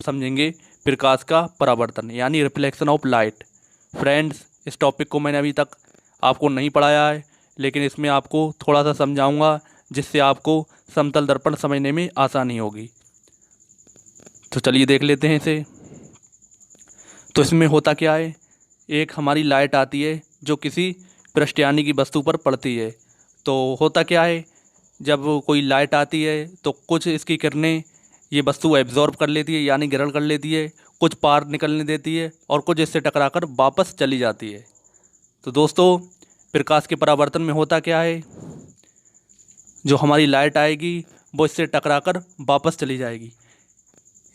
समझेंगे प्रकाश का परावर्तन यानी रिफ्लेक्शन ऑफ लाइट। फ्रेंड्स, इस टॉपिक को मैंने अभी तक आपको नहीं पढ़ाया है, लेकिन इसमें आपको थोड़ा सा समझाऊंगा जिससे आपको समतल दर्पण समझने में आसानी होगी। तो चलिए देख लेते हैं इसे। तो इसमें होता क्या है, एक हमारी लाइट आती है जो किसी पृष्ठ यानी कि वस्तु पर पड़ती है। तो होता क्या है, जब कोई लाइट आती है तो कुछ इसकी किरणें ये वस्तु एब्जॉर्ब कर लेती है यानी ग्रहण कर लेती है, कुछ पार निकलने देती है और कुछ इससे टकराकर वापस चली जाती है। तो दोस्तों, प्रकाश के परावर्तन में होता क्या है, जो हमारी लाइट आएगी वो इससे टकराकर वापस चली जाएगी,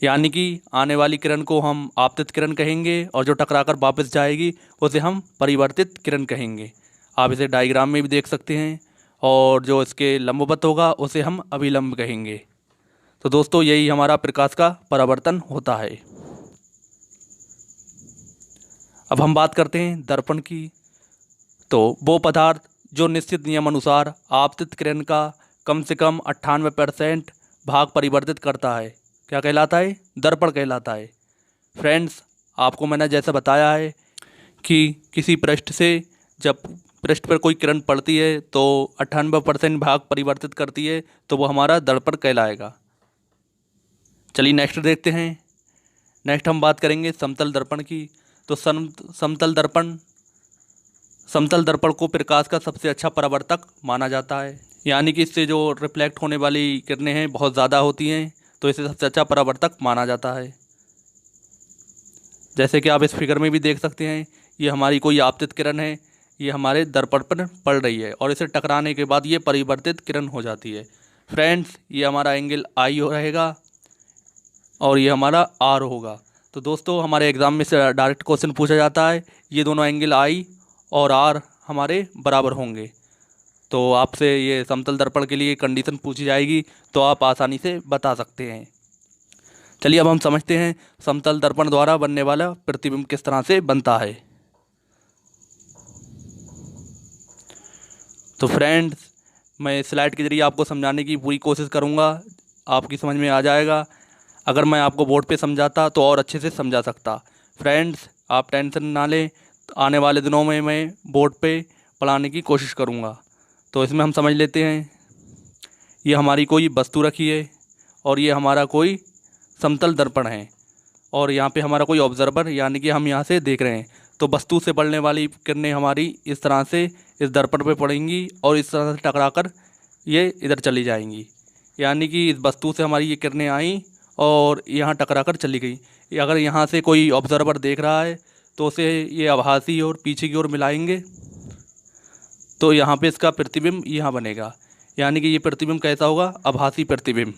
यानी कि आने वाली किरण को हम आपतित किरण कहेंगे और जो टकराकर वापस जाएगी उसे हम परिवर्तित किरण कहेंगे। आप इसे डायग्राम में भी देख सकते हैं, और जो इसके लंबवत होगा उसे हम अभिलंब कहेंगे। तो दोस्तों, यही हमारा प्रकाश का परावर्तन होता है। अब हम बात करते हैं दर्पण की। तो वो पदार्थ जो निश्चित नियम अनुसार आपतित किरण का कम से कम 98% भाग परिवर्तित करता है, क्या कहलाता है, दर्पण कहलाता है। फ्रेंड्स, आपको मैंने जैसा बताया है कि किसी पृष्ठ से जब पृष्ठ पर कोई किरण पड़ती है तो 98% भाग परिवर्तित करती है, तो वो हमारा दर्पण कहलाएगा। चलिए नेक्स्ट देखते हैं। नेक्स्ट हम बात करेंगे समतल दर्पण की। तो समतल दर्पण को प्रकाश का सबसे अच्छा परावर्तक माना जाता है, यानी कि इससे जो रिफ्लेक्ट होने वाली किरणें हैं बहुत ज़्यादा होती हैं, तो इसे सबसे अच्छा परावर्तक माना जाता है। जैसे कि आप इस फिगर में भी देख सकते हैं, ये हमारी कोई आपतित किरण है, ये हमारे दर्पण पर पड़ रही है और इसे टकराने के बाद ये परिवर्तित किरण हो जाती है। फ्रेंड्स, ये हमारा एंगल आई रहेगा और ये हमारा आर होगा। तो दोस्तों, हमारे एग्ज़ाम में से डायरेक्ट क्वेश्चन पूछा जाता है, ये दोनों एंगल आई और आर हमारे बराबर होंगे। तो आपसे ये समतल दर्पण के लिए कंडीशन पूछी जाएगी तो आप आसानी से बता सकते हैं। चलिए अब हम समझते हैं समतल दर्पण द्वारा बनने वाला प्रतिबिंब किस तरह से बनता है। तो फ्रेंड्स, मैं स्लाइड के जरिए आपको समझाने की पूरी कोशिश करूँगा, आपकी समझ में आ जाएगा। अगर मैं आपको बोर्ड पे समझाता तो और अच्छे से समझा सकता। फ्रेंड्स, आप टेंशन ना लें, आने वाले दिनों में मैं बोर्ड पे पढ़ाने की कोशिश करूँगा। तो इसमें हम समझ लेते हैं, ये हमारी कोई वस्तु रखी है और ये हमारा कोई समतल दर्पण है, और यहाँ पे हमारा कोई ऑब्जर्वर यानी कि हम यहाँ से देख रहे हैं। तो वस्तु से पड़ने वाली किरणें हमारी इस तरह से इस दर्पण पे पड़ेंगी और इस तरह से टकराकर ये इधर चली जाएंगी, यानी कि इस वस्तु से हमारी ये किरणें आई और यहाँ टकराकर चली गई। अगर यहाँ से कोई ऑब्जर्वर देख रहा है तो उसे ये आभासी और पीछे की ओर मिलाएंगे, तो यहाँ पे इसका प्रतिबिंब यहाँ बनेगा, यानी कि ये प्रतिबिंब कैसा होगा, आभासी प्रतिबिंब।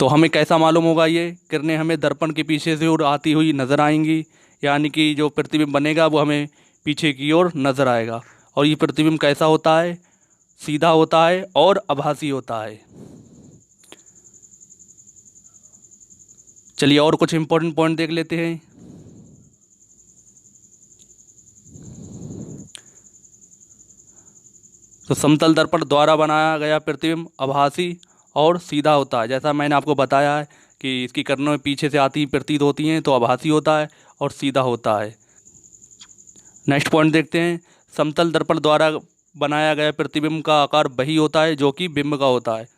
तो हमें कैसा मालूम होगा, ये किरणें हमें दर्पण के पीछे से और आती हुई नज़र आएंगी, यानी कि जो प्रतिबिंब बनेगा वो हमें पीछे की ओर नज़र आएगा। और ये प्रतिबिंब कैसा होता है, सीधा होता है और आभासी होता है। चलिए और कुछ इंपॉर्टेंट पॉइंट देख लेते हैं। तो समतल दर्पण द्वारा बनाया गया प्रतिबिंब आभासी और सीधा होता है। जैसा मैंने आपको बताया है कि इसकी किरणें पीछे से आती प्रतीत होती हैं तो आभासी होता है और सीधा होता है। नेक्स्ट पॉइंट देखते हैं। समतल दर्पण द्वारा बनाया गया प्रतिबिंब का आकार वही होता है जो कि बिंब का होता है।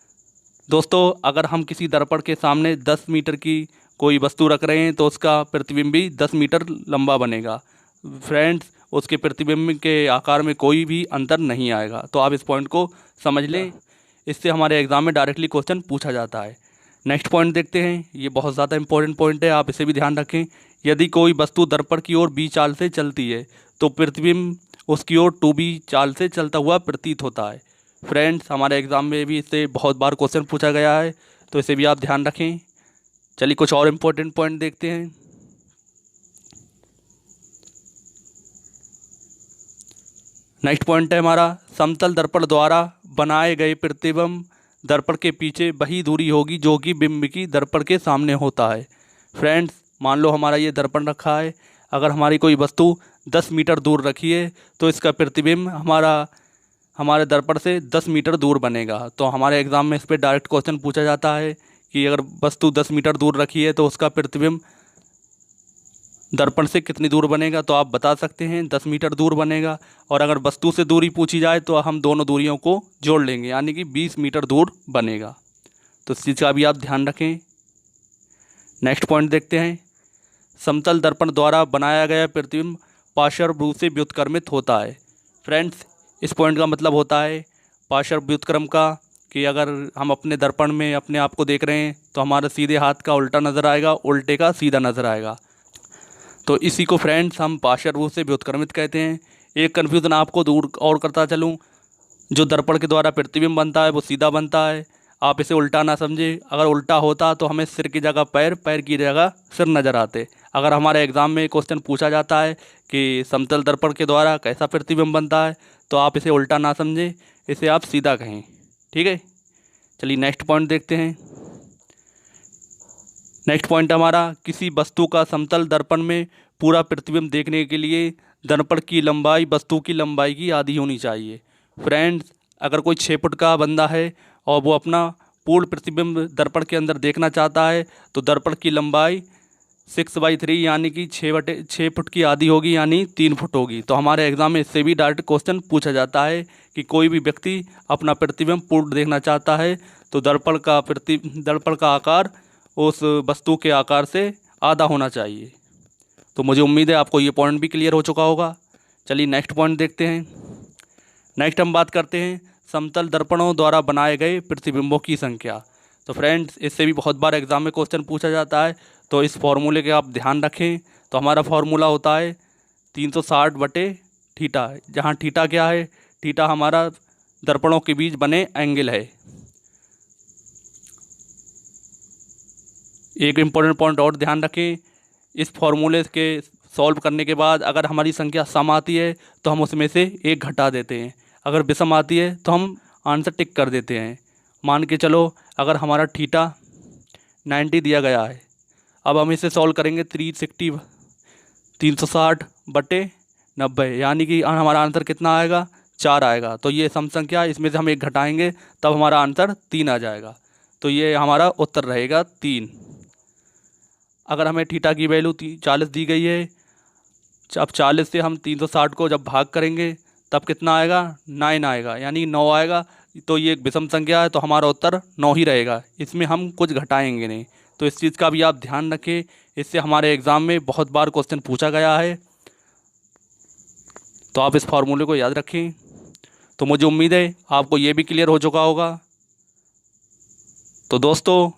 दोस्तों, अगर हम किसी दर्पण के सामने 10 मीटर की कोई वस्तु रख रहे हैं तो उसका प्रतिबिंब भी 10 मीटर लंबा बनेगा। फ्रेंड्स, उसके प्रतिबिंब के आकार में कोई भी अंतर नहीं आएगा। तो आप इस पॉइंट को समझ लें, इससे हमारे एग्ज़ाम में डायरेक्टली क्वेश्चन पूछा जाता है। नेक्स्ट पॉइंट देखते हैं, ये बहुत ज़्यादा इंपॉर्टेंट पॉइंट है, आप इसे भी ध्यान रखें। यदि कोई वस्तु दर्पण की ओर बी चाल से चलती है तो प्रतिबिंब उसकी ओर 2b चाल से चलता हुआ प्रतीत होता है। फ्रेंड्स, हमारे एग्ज़ाम में भी इससे बहुत बार क्वेश्चन पूछा गया है, तो इसे भी आप ध्यान रखें। चलिए कुछ और इम्पोर्टेंट पॉइंट देखते हैं। नेक्स्ट पॉइंट है हमारा, समतल दर्पण द्वारा बनाए गए प्रतिबिंब दर्पण के पीछे वही दूरी होगी जो कि बिंब की दर्पण के सामने होता है। फ्रेंड्स, मान लो हमारा ये दर्पण रखा है, अगर हमारी कोई वस्तु 10 मीटर दूर रखी है तो इसका प्रतिबिंब हमारे दर्पण से 10 मीटर दूर बनेगा। तो हमारे एग्ज़ाम में इस पर डायरेक्ट क्वेश्चन पूछा जाता है कि अगर वस्तु 10 मीटर दूर रखी है तो उसका प्रतिबिंब दर्पण से कितनी दूर बनेगा, तो आप बता सकते हैं 10 मीटर दूर बनेगा। और अगर वस्तु से दूरी पूछी जाए तो हम दोनों दूरियों को जोड़ लेंगे, यानी कि 20 मीटर दूर बनेगा। तो इस चीज़ का भी आप ध्यान रखें। नेक्स्ट पॉइंट देखते हैं। समतल दर्पण द्वारा बनाया गया प्रतिबिंब पार्श्व रूप से व्युत्क्रमित होता है। फ्रेंड्स, इस पॉइंट का मतलब होता है पार्श्व व्युत्क्रम का, कि अगर हम अपने दर्पण में अपने आप को देख रहे हैं तो हमारा सीधे हाथ का उल्टा नज़र आएगा, उल्टे का सीधा नज़र आएगा। तो इसी को फ्रेंड्स हम पार्श्व रूप से व्युत्क्रमित कहते हैं। एक कन्फ्यूज़न आपको दूर और करता चलूँ, जो दर्पण के द्वारा प्रतिबिंब बनता है वो सीधा बनता है, आप इसे उल्टा ना समझे। अगर उल्टा होता तो हमें सिर की जगह पैर, पैर की जगह सिर नज़र आते। अगर हमारे एग्ज़ाम में क्वेश्चन पूछा जाता है कि समतल दर्पण के द्वारा कैसा प्रतिबिंब बनता है, तो आप इसे उल्टा ना समझें, इसे आप सीधा कहें। ठीक है, चलिए नेक्स्ट पॉइंट देखते हैं। नेक्स्ट पॉइंट हमारा, किसी वस्तु का समतल दर्पण में पूरा प्रतिबिंब देखने के लिए दर्पण की लंबाई वस्तु की लंबाई की आधी होनी चाहिए। फ्रेंड्स, अगर कोई 6 फुट का बंदा है और वो अपना पूर्ण प्रतिबिंब दर्पण के अंदर देखना चाहता है, तो दर्पण की लंबाई 6/3 यानी कि 6 फुट की आधी होगी, यानी 3 फुट होगी। तो हमारे एग्ज़ाम में इससे भी डायरेक्ट क्वेश्चन पूछा जाता है कि कोई भी व्यक्ति अपना प्रतिबिंब पूर्ण देखना चाहता है तो दर्पण का आकार उस वस्तु के आकार से आधा होना चाहिए। तो मुझे उम्मीद है आपको ये पॉइंट भी क्लियर हो चुका होगा। चलिए नेक्स्ट पॉइंट देखते हैं। नेक्स्ट हम बात करते हैं समतल दर्पणों द्वारा बनाए गए प्रतिबिंबों की संख्या। तो फ्रेंड्स, इससे भी बहुत बार एग्ज़ाम में क्वेश्चन पूछा जाता है, तो इस फॉर्मूले के आप ध्यान रखें। तो हमारा फॉर्मूला होता है 360/थीटा, जहाँ थीटा क्या है, थीटा हमारा दर्पणों के बीच बने एंगल है। एक इम्पॉर्टेंट पॉइंट और ध्यान रखें, इस फॉर्मूले के सॉल्व करने के बाद अगर हमारी संख्या सम आती है तो हम उसमें से एक घटा देते हैं, अगर विषम आती है तो हम आंसर टिक कर देते हैं। मान के चलो अगर हमारा थीटा 90 दिया गया है, अब हम इसे सॉल्व करेंगे 360/90, यानी कि हमारा आंसर कितना आएगा, 4 आएगा। तो ये सम संख्या, इसमें से हम एक घटाएंगे तब हमारा आंसर 3 आ जाएगा। तो ये हमारा उत्तर रहेगा 3। अगर हमें थीटा की वैल्यू 40 दी गई है, अब 40 से हम 360 को जब भाग करेंगे तब कितना आएगा, 9 आएगा, यानी 9 आएगा। तो ये एक विषम संख्या है, तो हमारा उत्तर 9 ही रहेगा, इसमें हम कुछ घटाएंगे नहीं। तो इस चीज़ का भी आप ध्यान रखें, इससे हमारे एग्ज़ाम में बहुत बार क्वेश्चन पूछा गया है, तो आप इस फार्मूले को याद रखें। तो मुझे उम्मीद है आपको ये भी क्लियर हो चुका होगा। तो दोस्तों,